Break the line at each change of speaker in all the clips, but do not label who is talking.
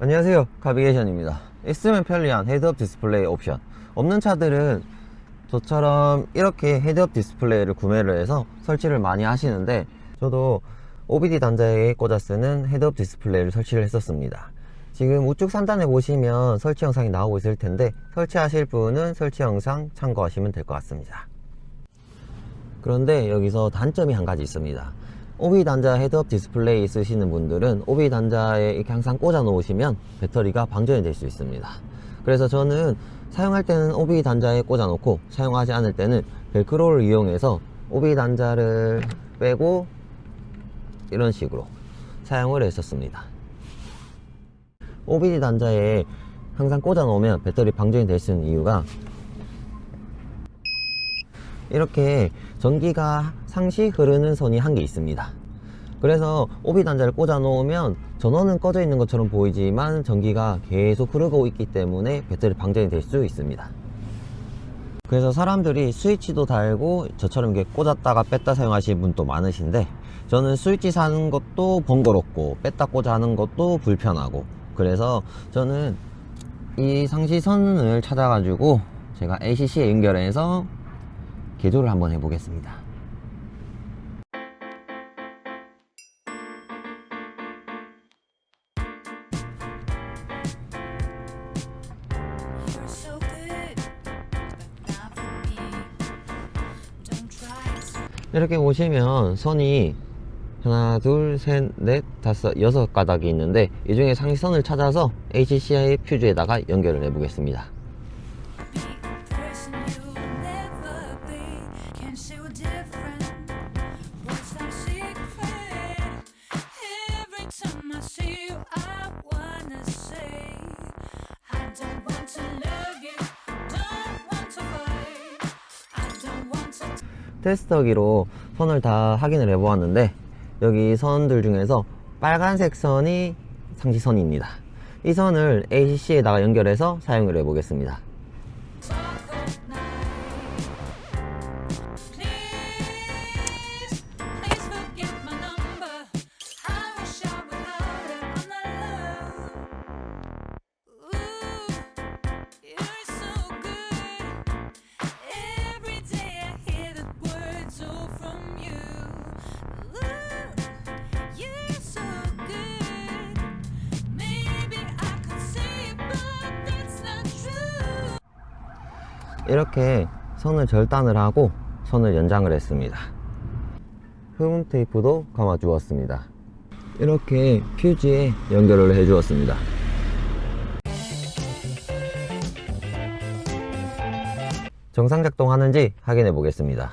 안녕하세요, 가비게이션입니다. 있으면 편리한 헤드업 디스플레이 옵션. 없는 차들은 저처럼 이렇게 헤드업 디스플레이를 구매를 해서 설치를 많이 하시는데, 저도 OBD 단자에 꽂아 쓰는 헤드업 디스플레이를 설치를 했었습니다. 지금 우측 상단에 보시면 설치 영상이 나오고 있을 텐데, 설치하실 분은 설치 영상 참고하시면 될 것 같습니다. 그런데 여기서 단점이 한 가지 있습니다. OBD 단자 헤드업 디스플레이 쓰시는 분들은 OBD 단자에 이렇게 항상 꽂아 놓으시면 배터리가 방전이 될 수 있습니다. 그래서 저는 사용할 때는 OBD 단자에 꽂아 놓고, 사용하지 않을 때는 벨크로를 이용해서 OBD 단자를 빼고 이런 식으로 사용을 했었습니다. OBD 단자에 항상 꽂아 놓으면 배터리 방전이 될 수 있는 이유가, 이렇게 전기가 상시 흐르는 선이 한 개 있습니다. 그래서 OBD 단자를 꽂아 놓으면 전원은 꺼져 있는 것처럼 보이지만 전기가 계속 흐르고 있기 때문에 배터리 방전이 될 수 있습니다. 그래서 사람들이 스위치도 달고 저처럼 이렇게 꽂았다가 뺐다 사용하시는 분도 많으신데, 저는 스위치 사는 것도 번거롭고 뺐다 꽂아 하는 것도 불편하고, 그래서 저는 이 상시선을 찾아가지고 제가 ACC에 연결해서 개조를 한번 해보겠습니다. 이렇게 보시면 선이 하나, 둘, 셋, 넷, 다섯, 여섯 가닥이 있는데, 이 중에 상시선을 찾아서 HCI 퓨즈에다가 연결을 해 보겠습니다. 테스터기로 선을 다 확인을 해 보았는데, 여기 선들 중에서 빨간색 선이 상시선입니다. 이 선을 ACC에다가 연결해서 사용을 해 보겠습니다. 이렇게 선을 절단을 하고 선을 연장을 했습니다. 흠 테이프도 감아 주었습니다. 이렇게 퓨즈에 연결을 해 주었습니다. 정상 작동하는지 확인해 보겠습니다.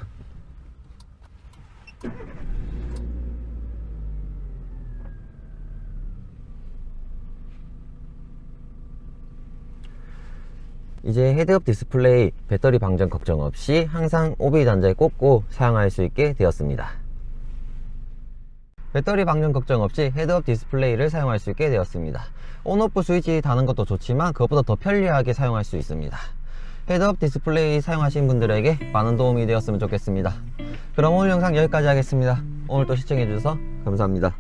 이제 헤드업 디스플레이 배터리 방전 걱정 없이 항상 OBD 단자에 꽂고 사용할 수 있게 되었습니다. 배터리 방전 걱정 없이 헤드업 디스플레이를 사용할 수 있게 되었습니다. 온오프 스위치 다는 것도 좋지만 그것보다 더 편리하게 사용할 수 있습니다. 헤드업 디스플레이 사용하신 분들에게 많은 도움이 되었으면 좋겠습니다. 그럼 오늘 영상 여기까지 하겠습니다. 오늘 또 시청해 주셔서 감사합니다.